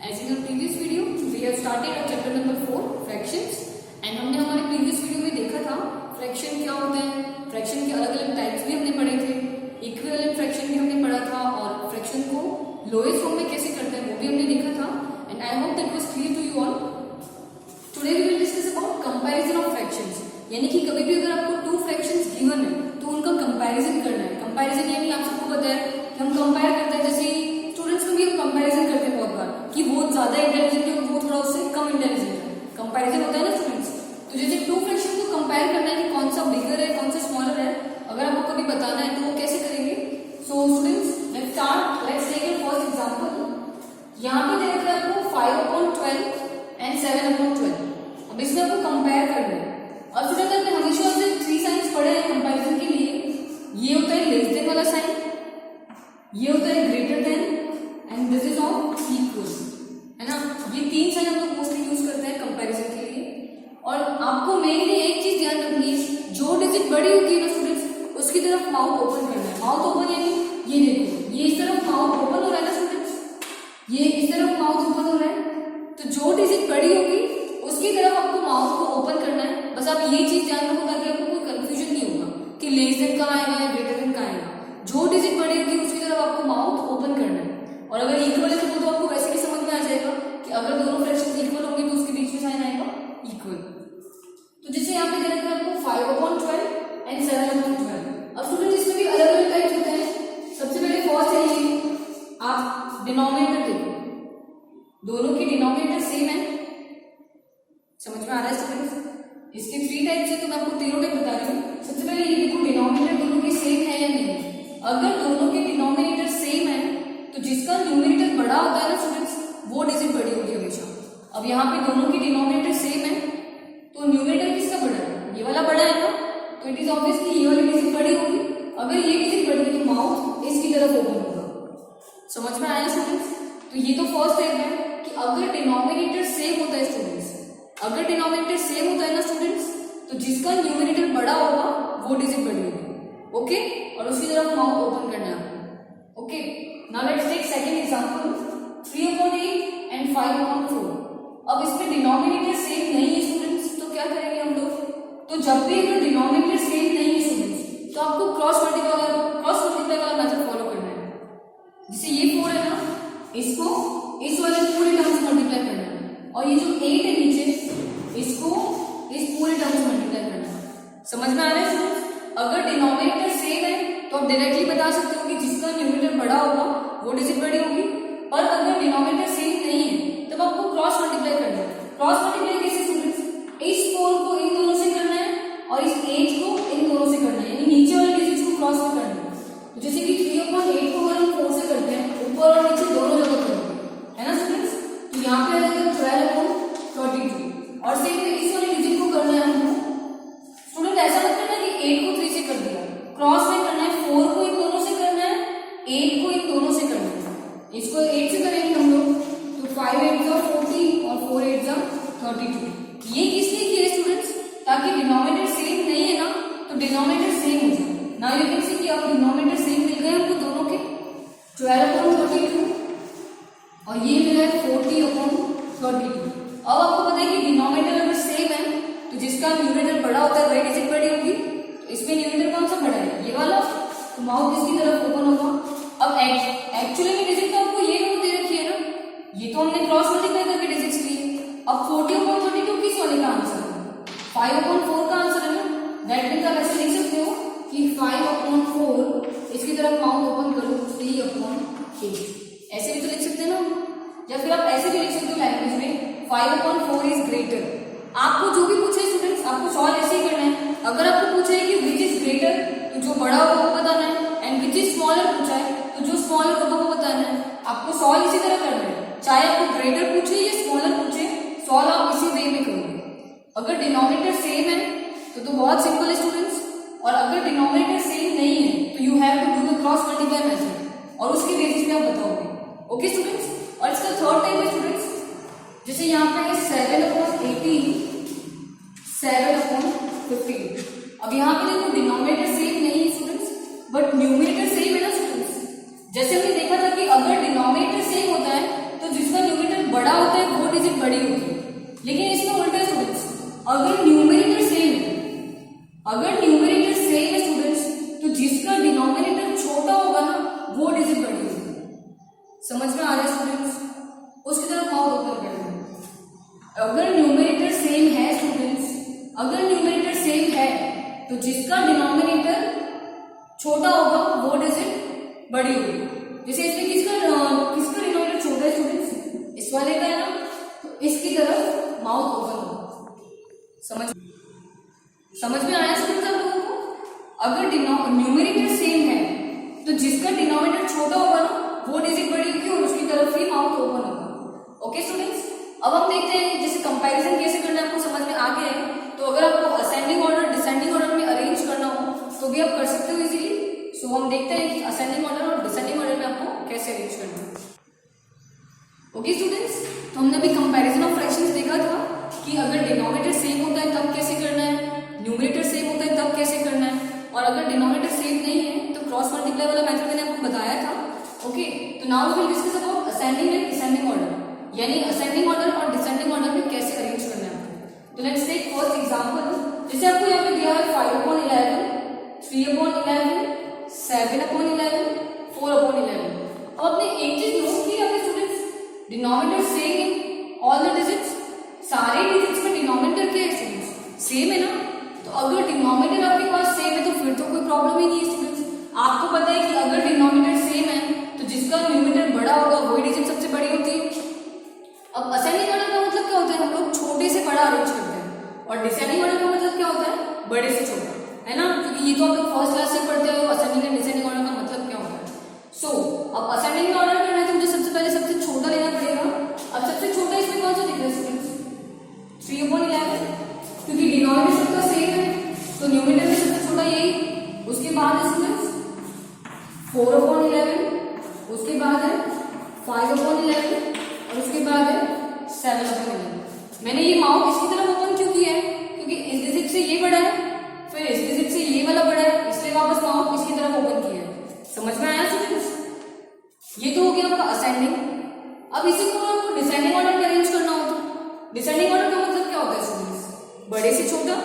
As in our previous video, we have started our chapter number 4, fractions, and हमने हमारे previous video में देखा था फ्रैक्शन क्या होते हैं, फ्रैक्शन के अलग अलग टाइप्स भी हमने पढ़े थे, इक्विवेलेंट फ्रैक्शन भी हमने पढ़ा था और फ्रैक्शन को लोएस्ट फॉर्म में कैसे करते हैं वो भी हमने देखा था. And I hope that was clear to you all. Today we will discuss about comparison of fractions. यानी कि कभी भी अगर आपको टू फ्रैक्शंस गिवन है तो उनका कंपैरिजन करना है. कंपैरिजन यानी आप सबको पता है कि हम कंपेयर करते हैं, जैसे स्टूडेंट्स में भी हम कंपैरिजन करते हैं बहुत बार कि वो ज्यादा इंटेलिजेंट है और वो थोड़ा उससे कम इंटेलिजेंट है. कंपैरिजन होता है ना स्टूडेंट्स. तो जैसे टू फ्रैक्शन को कंपेयर करना है कि कौन सा बिगर है कौन सा स्मॉलर है, अगर आपको कभी बताना है तो वो कैसे करेंगे. So students let's take your first example. यहाँ पे दे रखा है आपको 5/12 एंड 7/12. अब इसमें आपको कंपेयर करना है. अब स्टूडेंट आपने हमेशा से 3 साइंस पढ़े हैं कंपैरिजन के लिए. ये होता है लेस देन वाला साइन, ये होता है greater than and this is of equal, है ना. ये 3 साइन हम लोग मोस्टली यूज करते हैं कंपैरिजन के लिए. और आपको मेनली एक चीज ध्यान रखनी है, जो डिजिट बड़ी होती है ना स्टूडेंट्स उसकी तरफ माउथ ओपन करना है. माउथ ओपन यानी ये देखो, ये इस तरफ माउथ ओपन हो रहा है ना स्टूडेंट्स, ये इस तरफ माउथ ओपन हो रहा है. तो जो डिजिट बड़ी होगी उसकी तरफ आपको माउथ को ओपन करना है. बस आप ये चीज ध्यान रखो ताकि आपको कोई कंफ्यूजन नहीं होगा कि लेस देन कहाँ आएगा या ग्रेटर देन कहाँ आएगा. जो डिजिट बड़ी होगी उसकी तरफ आपको माउथ ओपन करना है. और अगर इक्वल है तो आपको वैसे भी समझ में आ जाएगा कि अगर दोनों फ्रैक्शन इक्वल होंगे तो उसके बीच में साइन आएगा इक्वल. तो जैसे यहाँ पे दे रखा है आपको 5/12 एंड 7/12. अब स्टूडेंट इसमें भी अलग अलग टाइप्स होते हैं. सबसे पहले फर्स्ट है ये, आप डिनोमिनेटर देखो, दोनों की डिनोमिनेटर सेम है. समझ में आ रहा है स्टूडेंट्स. इसके 3 टाइप्स है तो मैं आपको तीनों टाइप बता रही हूँ. सबसे पहले ये देखो, डिनोमिनेटर दोनों के सेम है या नहीं. अगर दोनों के डिनोमिनेटर सेम है तो जिसका न्यूमरेटर बड़ा होता है ना स्टूडेंट्स वो डिजिट बड़ी होती है हमेशा. अब यहाँ पे दोनों की डिनोमिनेटर सेम है तो न्यूमरेटर किसका बड़ा है, ये वाला बड़ा है ना. तो इट इज ऑब्वियसली ये वाली डिजिट बड़ी होगी. अगर ये डिजिट बड़ी है तो माउथ इसकी तरफ ओपन होगा. समझ में आया स्टूडेंट्स. तो ये तो फर्स्ट टाइप है कि अगर डिनोमिनेटर सेम होता है स्टूडेंट्स, अगर डिनोमिनेटर सेम होता है ना स्टूडेंट्स तो जिसका न्यूमरेटर बड़ा होगा वो डिजिट बड़ी होगी. ओके, और उसकी तरफ माउथ ओपन करना है आपको. Okay, now let's take second example 3/8 and 5/4. अब इसमें डिनोमिनेटर सेम नहीं है स्टूडेंट्स तो क्या करेंगे हम लोग. तो जब भी अगर डिनोमिनेटर सेम नहीं है स्टूडेंट्स तो आपको क्रॉस मल्टीप्लाई वाला मेथड फॉलो करना है. जैसे ये 4 है ना, इसको इस वाले पूरे टर्म्स मल्टीप्लाई करना है और ये जो 8 है नीचे इसको इस पूरे टर्म्स मल्टीप्लाई करना है. समझ में आ रहा है स्टूडेंट्स. अगर डिनोमिनेटर सेम है तो आप डायरेक्टली बता सकते हो कि जिसका न्यूमरेटर बड़ा होगा वो डिजिट बड़ी होगी. और अगर डिनोमिनेटर सेम नहीं है तब आपको क्रॉस मल्टीप्लाई करना है. क्रॉस मल्टीप्लाई कैसे स्टूडेंट्स, इस 4 को इन दोनों से करना है और इस 8 को इन दोनों से करना है, यानी नीचे वाले डिजिट्स को क्रॉस में करना है. तो जैसे कि 3/8 को अगर हम 4 से करते हैं ऊपर और नीचे दोनों जगह करेंगे, है ना स्टूडेंट्स. तो यहाँ पे आ जाएगा 12/32. और सेम इस वाले डिजिट को करना है हमको. स्टूडेंट ऐसा मत करना कि 8 को 3 से कर दिया, क्रॉस में करना है. 4 को इन दोनों से करना है, 8 को इन दोनों से करना है. इसको 8 से करेंगे हम लोग तो 5/8 = 40 और 4/8 = 32. ये किसने किया स्टूडेंट्स, ताकि डिनोमिनेटर सेम नहीं है ना तो डिनोमिनेटर सेम हो जाए. नाउ यू कैन सी कि अब डिनोमिनेटर सेम मिल गए हमको दोनों के 12/32 और ये मिला है 40/32. अब आपको पता है कि डिनोमिनेटर अगर सेम है तो जिसका न्यूमरेटर बड़ा होता है वही डिजिट बड़ी होगी. तो इसमें न्यूमरेटर कौन सा बड़ा है, ये वाला, तो माउथ इसकी तरफ ओपन होगा. अब एक्चुअली में डिजिट तो आपको ये दे रखी है ना, ये तो हमने क्रॉस मल्टीप्लाई करके डिजिट्स लिए. अब 40/32 किस वाले का आंसर है, 5/4 का आंसर है ना. दैट मीन्स आप ऐसे लिख सकते हो कि 5/4 इसकी तरफ माउथ ओपन करो 3/8. ऐसे भी तो लिख सकते हैं ना. या फिर आप ऐसे भी लिख सकते हो लैंग्वेज में 5/4 इज ग्रेटर. आपको जो भी पूछे स्टूडेंट्स आपको सॉल्व ऐसे ही करना है. अगर आपको पूछे कि विच इज ग्रेटर तो जो बड़ा होगा वो बताना है, एंड विच इज स्मॉलर पूछा है तो जो स्मॉलर होगा वो बताना है. आपको सॉल्व इसी तरह करना है, चाहे आपको ग्रेटर पूछे या स्मॉलर पूछे, सॉल्व आप इसी वे में करोगे. अगर डिनोमिनेटर सेम है तो बहुत सिंपल है स्टूडेंट्स. और अगर डिनोमिनेटर सेम नहीं है तो you have to do the cross multiply method और उसके बेसिस पे आप बताओगे. Okay students. और इसका थर्ड टाइप है स्टूडेंट्स, जैसे यहाँ पे है 7/18 7/15. अब यहाँ पे देखो डिनोमिनेटर सेम नहीं है स्टूडेंट्स बट न्यूमरेटर सेम है ना स्टूडेंट्स. जैसे हमने देखा था कि अगर डिनोमिनेटर सेम होता है तो जिसका न्यूमरेटर समझ में आ रहा है स्टूडेंट्स? उसकी तरफ माउथ ओपन करना है। अगर न्यूमरेटर सेम है स्टूडेंट्स, अगर न्यूमरेटर सेम है तो जिसका डिनोमिनेटर छोटा होगा वो डिजिट बड़ी होगी। जैसे इसमें किसका डिनोमिनेटर छोटा है स्टूडेंट्स? इस वाले का है ना, तो इसकी तरफ माउथ ओपन होगा। समझ में आया स्टूडेंट्स आप लोगों को? अगर न्यूमरेटर सेम है तो जिसका डिनोमिनेटर छोटा होगा ना वो डिजिट बड़ी होगी और उसकी तरफ ही माउथ ओपन होगा। ओके स्टूडेंट्स, अब हम देखते हैं जैसे कंपैरिजन कैसे करना है, आपको समझ में आ गया है। तो अगर आपको असेंडिंग ऑर्डर डिसेंडिंग ऑर्डर में अरेंज करना हो तो भी आप कर सकते हो इजीली। सो हम देखते हैं कि असेंडिंग ऑर्डर और डिसेंडिंग ऑर्डर में आपको कैसे अरेंज करना है। ओके स्टूडेंट्स, तो हमने अभी कंपैरिजन ऑफ फ्रैक्शंस देखा था कि अगर डिनोमिनेटर सेम होता है तब कैसे करना है, न्यूमरेटर सेम होता है तब कैसे करना है, और अगर डिनोमिनेटर सेम नहीं है तो क्रॉस मल्टीप्लाई वाला मेथड मैंने आपको बताया था। ओके, तो now we will discuss about ascending and descending order, यानी असेंडिंग ऑर्डर और डिसेंडिंग ऑर्डर में कैसे अरेंज करना है। तो लेट्स टेक फर्स्ट एग्जांपल। जैसे आपको यहाँ पे दिया है 5/11, 3/11, 7/11, 4/11। अब आपने एक चीज नोट की है students, denominator same in all the digits, सारे डिजिट्स में डिनोमिनेटर क्या है स्टूडेंट्स? सेम है ना। तो अगर डिनोमिनेटर आपके पास सेम है तो फिर तो कोई प्रॉब्लम ही नहीं है स्टूडेंट्स। आपको पता है कि अगर डिनोमिनेटर सेम है तो जिसका न्यूमरेटर बड़ा होगा वही डिजिट सबसे बड़ी होती है। अब असेंडिंग ऑर्डर का मतलब क्या होता है? हम लोग छोटे से बड़ा अरेंज करते हैं, और डिसेंडिंग ऑर्डर का मतलब क्या होता है? बड़े से छोटा, है ना। क्योंकि ये तो आप लोग फर्स्ट क्लास से पढ़ते हो असेंडिंग एंड डिसेंडिंग ऑर्डर का मतलब क्या होता है। सो अब असेंडिंग ऑर्डर करना है तो मुझे सबसे पहले सबसे छोटा लेना पड़ेगा। अब सबसे छोटा इसमें कौन सा दिख रहा है स्टूडेंट्स? 3/11, क्योंकि डिनोमिनेटर सबका सेम है तो न्यूमरेटर में सबसे छोटा यही। उसके बाद है स्टूडेंट्स 4/11, उसके बाद है 5/11 और उसके बाद है 7/11। मैंने ये माउथ इसकी तरफ ओपन क्यों किया है? क्योंकि इस डिजिट से ये बड़ा है, फिर इस डिजिट से ये वाला बड़ा है, इसलिए वापस माउथ इसकी तरफ ओपन किया है। समझ में आया स्टूडेंट्स? ये तो हो गया आपका असेंडिंग। अब इसी को आपको डिसेंडिंग ऑर्डर में अरेंज करना हो तो डिसेंडिंग ऑर्डर का मतलब क्या होता है स्टूडेंट्स? बड़े से छोटा।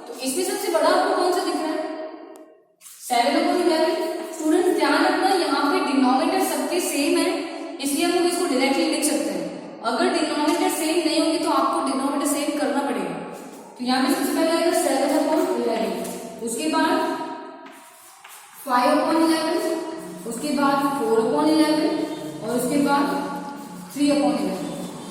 तो इसमें सबसे बड़ा आपको कौन सा दिख रहा है? 7/11। स्टूडेंट्स ध्यान रखना, यहाँ पे डिनोमिनेटर सबके सेम है इसलिए हम लोग इसको डायरेक्टली लिख सकते हैं। अगर डिनोमिनेटर सेम नहीं होंगे तो आपको डिनोमिनेटर सेम करना पड़ेगा। तो यहाँ पे सबसे पहले आएगा 7/11, उसके बाद 5/11, उसके बाद 4/11 और उसके बाद 3/11।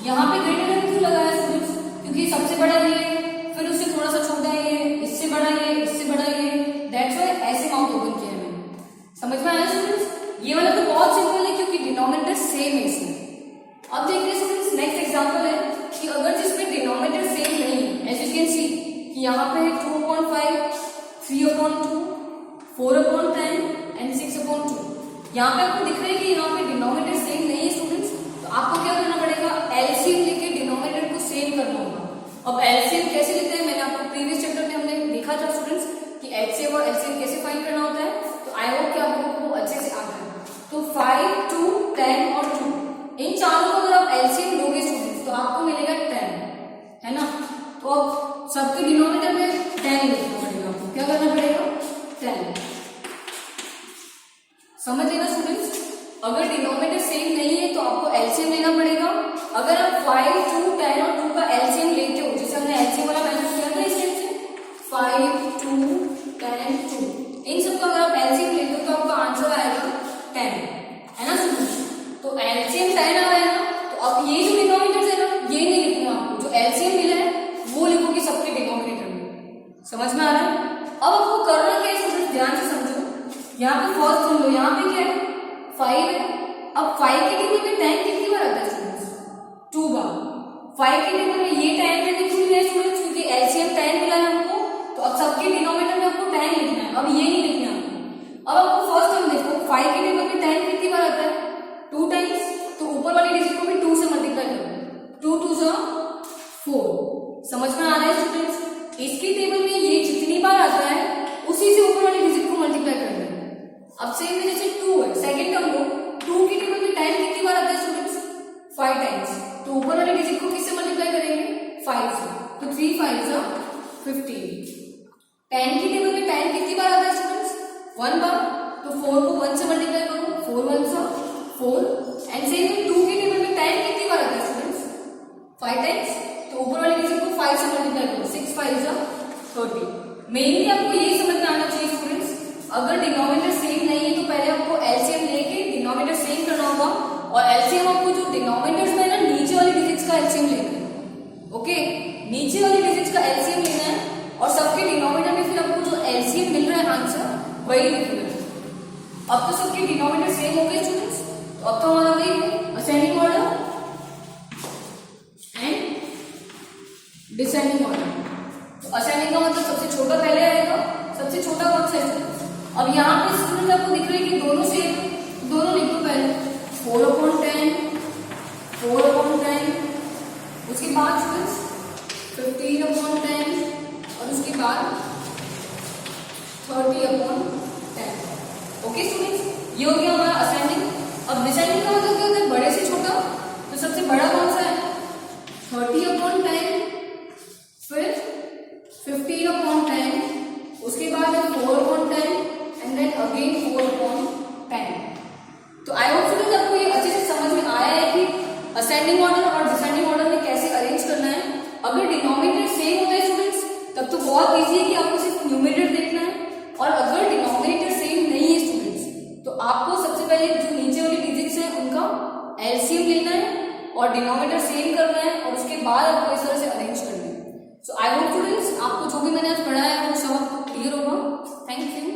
यहाँ पे ग्रेटर देन क्यों लगाया स्टूडेंट्स? क्योंकि सबसे बड़ा ये है, फिर उससे थोड़ा सा छोटा ये, इससे बड़ा ये, इससे बड़ा ये, दैट्स व्हाई ऐसे माउथ ओपन किया मैंने। समझ में आया स्टूडेंट्स? ये वाला तो बहुत सिंपल है क्योंकि डिनोमिनेटर सेम है इसमें। अब देखते हैं स्टूडेंट्स नेक्स्ट एग्जांपल है कि अगर जिसमें डिनोमिनेटर सेम नहीं है, एज यू कैन सी कि यहाँ पे है 2/5, 3/2, 4/10 एंड 6/2। यहाँ पे आपको दिख रहा है कि यहाँ पे डिनोमिनेटर सेम नहीं है स्टूडेंट्स, तो आपको क्या करना पड़ेगा? एलसीएम लेके डिनोमिनेटर को सेम करना होगा। अब एलसीएम कैसे लेते हैं? मैंने आपको प्रीवियस चैप्टर में हमने देखा था स्टूडेंट्स कि एचसीएम और एलसीएम कैसे फाइंड करना होता है। तो आई होप कि आप लोगों को अच्छे से आता है। तो 5, 2, 10 और 2, इन चारों को अगर आप एलसीएम लोगे स्टूडेंट्स तो आपको मिलेगा 10, है ना। तो अब सबके डिनोमिनेटर में 10 लिखना पड़ेगा। आपको क्या करना पड़ेगा? 10। समझ लेना स्टूडेंट्स, अगर डिनोमिनेटर सेम नहीं है तो आपको एलसीएम लेना पड़ेगा। अगर आप 5, 2, 10 और 2 का एलसीएम लेते हो, जैसे हमने एलसीएम वाला मेथड किया था इस से 5, 2, 10, 2, इन सबका अगर आप एलसीएम लेते हो तो आपका आंसर आएगा 10, है ना स्टूडेंट्स। तो एलसीएम 10 आ रहा है ना, तो अब ये जो डिनोमिनेटर है ना ये नहीं लिखना आपको, जो एलसीएम मिला है वो लिखोगे सबके डिनोमिनेटर में। समझ में आ रहा है? अब आपको करना क्या है स्टूडेंट्स, ध्यान से समझो। यहाँ पे फर्स्ट सुन लो, यहाँ पे क्या है? 5 है। अब 5 के टेबल में 10 कितनी बार आता है स्टूडेंट्स? 2 बार। 5 के टेबल में ये 10 मैंने क्यों लिया है स्टूडेंट्स? क्योंकि एलसीएम 10 मिला है हमको, तो अब सबके डिनोमिनेटर में आपको 10 लिखना है, अब ये नहीं लिखना है। अब आपको फर्स्ट टाइम देखो 5 के टेबल में 10 कितनी बार आता है? 2 टाइम्स। तो ऊपर वाली डिजिट को भी 2 से मल्टीप्लाई करो, 2 2 जा 4। समझ में आ रहा है स्टूडेंट्स? इसकी टेबल में ये जितनी बार आता है उसी से ऊपर वाली डिजिट को मल्टीप्लाई कर देना। अब सेम में जैसे 2 है, सेकंड टर्म को 2 की टेबल में 10 कितनी बार आता है स्टूडेंट्स? 5 टाइम्स। तो ऊपर वाली डिजिट को किससे मल्टीप्लाई करेंगे? 5 से। तो 3 5 जा 15। 10 की टेबल में 10 कितनी बार आता है स्टूडेंट्स? 1 बार। तो 4 को 1 से मल्टीप्लाई करो, 4 1 जा 4 एंड सेम मेनली आपको ये समझ में आना चाहिए स्टूडेंट्स, अगर डिनोमिनेटर सेम नहीं है तो पहले आपको एलसीएम लेके डिनोमिनेटर सेम करना होगा, और एलसीएम आपको जो डिनोमिनेटर्स में है ना नीचे वाली डिजिट्स का एलसीएम लेना है। ओके, नीचे वाली डिजिट्स का एलसीएम लेना है और सबके डिनोमिनेटर में फिर आपको जो एलसीएम मिल रहा है आंसर वही लिखना है। अब तो सबके डिनोमिनेटर सेम हो गए स्टूडेंट्स, तो अब तो हमारा वही है ascending order and descending order. तो असेंडिंग का मतलब सबसे छोटा पहले आएगा, सबसे छोटा कौन सा है? अब यहाँ पे स्टूडेंट आपको दिख रहा है कि दोनों सेम, दोनों लिखो पहले 4/10, 4/10, उसके बाद स्टूडेंट्स 15/10 और उसके बाद 30/10। ओके स्टूडेंट्स, ये हो गया हमारा असेंडिंग। अब डिसेंडिंग का मतलब क्या होता है? बड़े से छोटा, तो सबसे बड़ा कौन सा है? 30/10, फिर 15/10, उसके बाद है 4/10 एंड देन अगेन 4/10। तो आई होप स्टूडेंट्स आपको ये अच्छे से समझ में आया है कि असेंडिंग ऑर्डर और डिसेंडिंग ऑर्डर में कैसे अरेंज करना है। अगर डिनोमिनेटर सेम होता है स्टूडेंट्स तब तो बहुत इजी है कि आपको सिर्फ न्यूमरेटर देखना है, और अगर डिनोमिनेटर सेम नहीं है स्टूडेंट्स तो आपको सबसे पहले जो नीचे वाली डिजिट्स हैं उनका एलसीएम लेना है और डिनोमिनेटर सेम करना है, और उसके बाद आपको इस तरह से अरेंज करना है। सो आई होप स्टूडेंट्स आपको जो भी मैंने आज पढ़ाया है वो सब क्लियर होगा। Thank you.